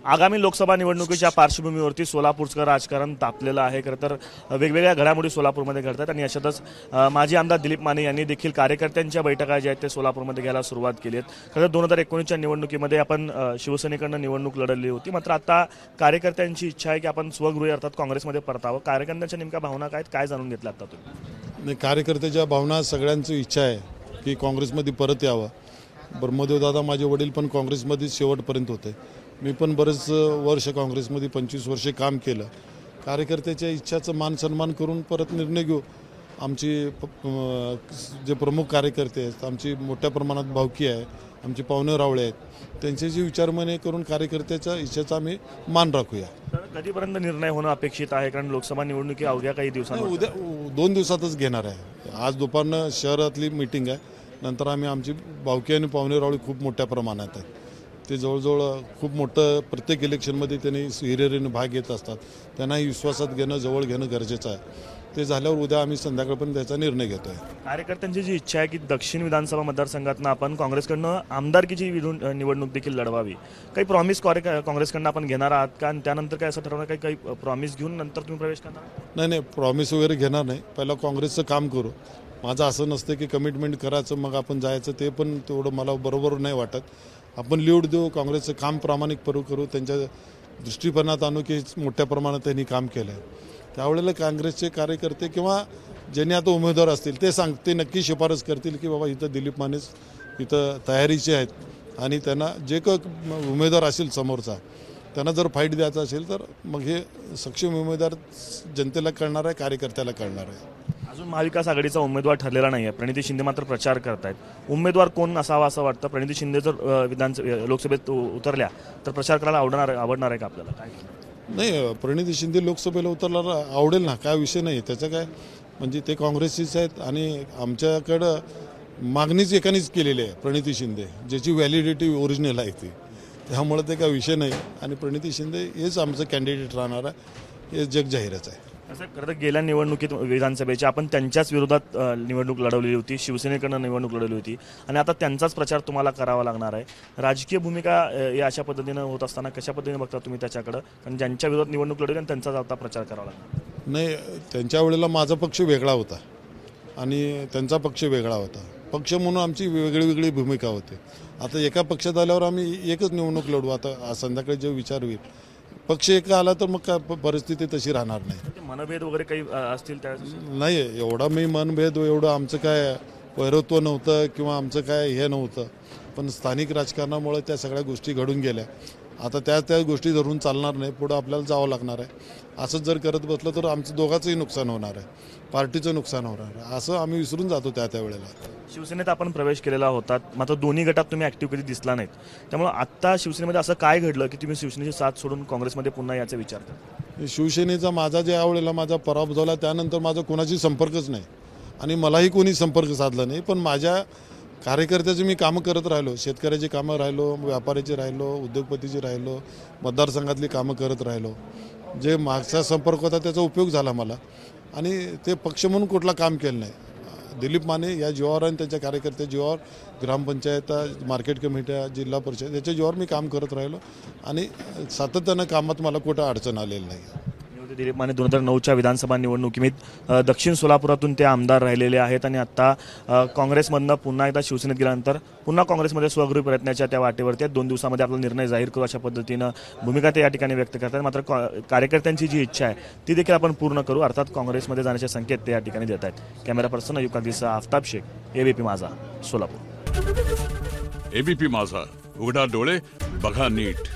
आगामी लोकसभा निवडणुकीच्या पार्श्वभूमीवरती सोलापूरचं राजकारण तापलेलं आहे। खरं तर वेगवेगळ्या घडामोडी सोलापूरमध्ये घडतात आणि अशातच माजी आमदार दिलीप माने यांनी देखील कार्यकर्त्यांच्या बैठका ज्या आहेत ते सोलापूरमध्ये घ्यायला सुरुवात केली आहे। खरं तर 2019च्या निवडणुकीमध्ये आपण शिवसेनेकडून निवडणूक लढवली होती, मात्र आता कार्यकर्त्यांची इच्छा आहे की आपण स्वगृही अर्थात काँग्रेसमध्ये परतावं। कार्यकर्त्यांच्या नेमक्या भावना काय जाणून घेतल्या आता तुम्ही? कार्यकर्त्याच्या भावना सगळ्यांची इच्छा आहे की काँग्रेसमध्ये परत यावं। ब्रह्मदेव दादा माझे वडील पण काँग्रेसमध्ये शेवटपर्यंत होते, मी पण बरेच वर्ष काँग्रेसमध्ये 25 वर्षे काम केलं। कार्यकर्त्याच्या इच्छाचं मान सन्मान करून परत निर्णय घेऊ। आमची जे प्रमुख कार्यकर्ते आहेत, आमची मोठ्या प्रमाणात भावकी आहे, आमचे पाहुणे रावळे आहेत, त्यांच्याशी विचारमने करून कार्यकर्त्याच्या इच्छेचा आम्ही मान राखूया। कधीपर्यंत निर्णय होणं अपेक्षित आहे? कारण लोकसभा निवडणुकी अवघ्या काही दिवसांवर उद्या 2 दिवसातच घेणार आहे। आज दुपारनं शहरातली मीटिंग आहे, नंतर आम्ही आमची भावकी आणि पाहुणे रावळे खूप मोठ्या प्रमाणात आहेत। ते जवळजवळ खूप मोठं प्रत्येक इलेक्शनमध्ये त्यांनी हिरिरीने भाग घेत असतात, त्यांनाही विश्वासात घेणं जवळ घेणं गरजेचं आहे। ते झाल्यावर उद्या आम्ही संध्याकाळपर्यंत त्याचा निर्णय घेतो आहे। कार्यकर्त्यांची जी इच्छा आहे की दक्षिण विधानसभा मतदारसंघातनं आपण काँग्रेसकडनं आमदारकीची निवडणूक देखील लढवावी, काही प्रॉमिस काँग्रेसकडनं आपण घेणार आहात का? आणि त्यानंतर काय असं ठरवणार काही प्रॉमिस घेऊन नंतर तुम्ही प्रवेश करणार? नाही, प्रॉमिस वगैरे घेणार नाही, पहिला काँग्रेसचं काम करू। माझं असं नसतं की कमिटमेंट करायचं मग आपण जायचं, ते पण तेवढं मला बरोबर नाही वाटत। आपण लीड देऊ, काँग्रेसचं काम प्रामाणिकपणे करू, त्यांच्या दृष्टिकोनात आणू की मोठ्या प्रमाणात त्यांनी काम केलं आहे। त्यावेळेला काँग्रेसचे कार्यकर्ते किंवा ज्यांनी आता उमेदवार असतील ते नक्की शिफारस करतील की बाबा इथं दिलीप मानेच इथं तयारीचे आहेत आणि त्यांना जे उमेदवार असेल समोरचा त्यांना जर फाईट द्यायचा असेल तर मग हे सक्षम उमेदवार जनतेला कळणार आहे, कार्यकर्त्याला कळणार आहे। अजून महाविकास आघाडीचा उमेदवार ठरलेला नाही आहे, प्रणिती शिंदे मात्र प्रचार करतायत। उमेदवार कोण असावा असं वाटतं? प्रणिती शिंदे जर लोकसभेत उतरल्या तर प्रचार करायला आवडणार आहे का आपल्याला? काय नाही, प्रणिती शिंदे लोकसभेला उतरला आवडेल ना, काय विषय नाही त्याचं। काय म्हणजे ते काँग्रेसचीच आहेत आणि आमच्याकडं मागणीच एकानेच केलेली आहे प्रणिती शिंदे, ज्याची व्हॅलिडिटी ओरिजिनल आहे ती, त्यामुळे ते काय विषय नाही आणि प्रणिती शिंदे हेच आमचं कॅन्डिडेट राहणार आहे, हे जग जाहीरच आहे। असं खरं तर गेल्या निवडणुकीत विधानसभेची आपण त्यांच्याच विरोधात निवडणूक लढवलेली होती, शिवसेनेकडनं निवडणूक लढवली होती आणि आता त्यांचाच प्रचार तुम्हाला करावा लागणार आहे। राजकीय भूमिका या अशा पद्धतीनं होत असताना कशा पद्धतीने बघता तुम्ही त्याच्याकडं? कारण ज्यांच्या विरोधात निवडणूक लढवली आणि त्यांचाच आता प्रचार करावा लागणार? नाही, त्यांच्या वेळेला माझा पक्ष वेगळा होता आणि त्यांचा पक्ष वेगळा होता। पक्ष म्हणून आमची वेगळी भूमिका होती। आता एका पक्षात आल्यावर आम्ही एकच निवडणूक लढवू। आता संध्याकाळी जे विचार होईल, पक्ष एक आला तर मग काय परिस्थिती तशी राहणार नाही। मनभेद वगैरे काही असतील त्या? नाही, एवढा मी मनभेद एवढं आमचं काय वैरत्व नव्हतं किंवा आमचं काय हे नव्हतं, पण स्थानिक राजकारणामुळे त्या सगळ्या गोष्टी घडून गेल्या। आता त्या गोष्टी धरून चालणार नाही, पुढं आपल्याला जावं लागणार आहे। असंच जर करत बसलं तर आमचं दोघांचंही नुकसान होणार आहे, पार्टीचं नुकसान होणार आहे, असं आम्ही विसरून जातो त्या वेळेला। शिवसेनेत आपण प्रवेश केलेला होता, मात्र दोन्ही गटात तुम्ही ॲक्टिव्ह कधी दिसला नाहीत, त्यामुळे आत्ता शिवसेनेमध्ये असं काय घडलं की तुम्ही शिवसेनेची साथ सोडून काँग्रेसमध्ये पुन्हा याचा विचार करता? शिवसेनेचा माझा ज्या वेळेला माझा पराभव झाला त्यानंतर माझा कोणाशी संपर्कच नाही आणि मलाही कोणी संपर्क साधला नाही, पण माझ्या कार्यकर्त्याचे मी कामं करत राहिलो, शेतकऱ्याची कामं राहिलो, व्यापाऱ्याची राहिलो, उद्योगपतीची राहिलो, मतदारसंघातली कामं करत राहिलो। जे मागचा संपर्क होता त्याचा उपयोग झाला मला आणि ते पक्ष म्हणून कुठला काम केलं नाही। दिलीप माने या जीवावर आणि त्यांच्या कार्यकर्त्या जीवावर, ग्रामपंचायता, मार्केट कमिट्या, जिल्हा परिषद याच्या जीवावर मी काम करत राहिलो आणि सातत्यानं कामात मला कुठं अडचण आलेली नाही। दिलीप माने 2009च्या विधानसभा निवडणुकीत दक्षिण सोलापुरातून ते आमदार राहिलेले आहेत आणि आता काँग्रेसमधनं पुन्हा एकदा शिवसेनेत गेल्यानंतर पुन्हा काँग्रेसमध्ये स्वगृही प्रयत्नाच्या त्या वाटेवरती आहेत। 2 दिवसामध्ये आपला निर्णय जाहीर करू अशा पद्धतीनं भूमिका ते या ठिकाणी व्यक्त करतात। मात्र कार्यकर्त्यांची जी इच्छा आहे ती देखील आपण पूर्ण करू, अर्थात काँग्रेसमध्ये जाण्याचे संकेत ते या ठिकाणी देत आहेत। कॅमेरा पर्सन अयुब कादरीसह आफताब शेख, एबीपी माझा, सोलापूर। एबीपी माझा, उघडा डोळे बघा नीट।